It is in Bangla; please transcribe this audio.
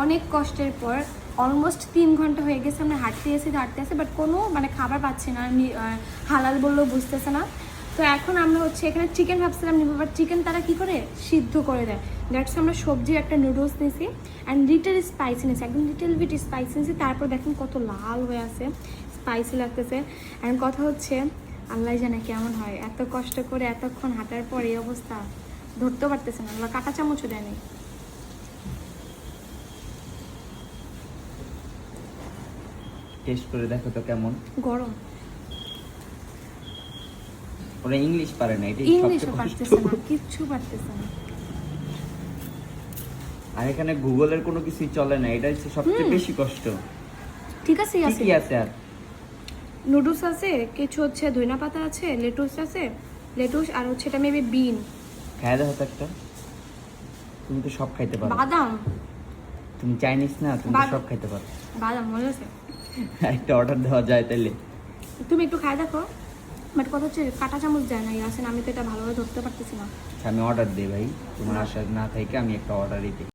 অনেক কষ্টের পর অলমোস্ট 3 ঘন্টা হয়ে গেছে আমরা হাঁটতে আসি, বাট কোনো মানে খাবার পাচ্ছি না, হালাল বললেও বুঝতেছে না। তো এখন আমরা হচ্ছে এখানে চিকেন ভাবছিলাম নিবো, বাট চিকেন তারা কী করে সিদ্ধ করে দেয়। দ্যাটস আমরা সবজির একটা নুডলস নিয়েছি অ্যান্ড লিটল স্পাইসি নিয়েছি, একদম লিটল বিট স্পাইসি নিয়েছি। তারপর দেখেন কত লাল হয়ে আছে, স্পাইসি লাগতেছে। অ্যান্ড কথা হচ্ছে আল্লাহ জানে কেমন হয়, এত কষ্ট করে এতক্ষণ হাঁটার পর এই অবস্থা, ধরতেও পারতেছে না, আল্লাহ কাঁটা চামচও দেয়নি। টেস্ট করে দেখো তো কেমন। গরম, ওরা ইংলিশ পারে না, এটাই ইংলিশও সবচেয়ে পারতেছে কষ্ট। না, কিচ্ছু পারতেছে না। আর এখানে গুগলের কোনো কিছুই চলে না, এটা হচ্ছে সবচেয়ে বেশি কষ্ট। ঠিক আছে, আছে কি আছে আর? নুডলস আছে, কিছু হচ্ছে ধনিয়া পাতা আছে, লেটুস আছে, লেটুস আর হচ্ছে এটা মেবি বিন, খায় দেখো তো একটা। তুমি তো সব খাইতে পারো, বাদাম। তুমি চাইনিজ না, তুমি তো সব খাইতে পারো। বাদাম মনে আছে, একটা অর্ডার দেওয়া যায় তাইলে? তুমি একটু খাই দেখো। বাট কথা হচ্ছে কাঁটা চামচ দেয় না ইয়াসিন, আমি তো এটা ভালোভাবে ধরতে পারতেছি না। আমি অর্ডার দিই ভাই, তোমার আশা না থেকে আমি একটা অর্ডারই দিই।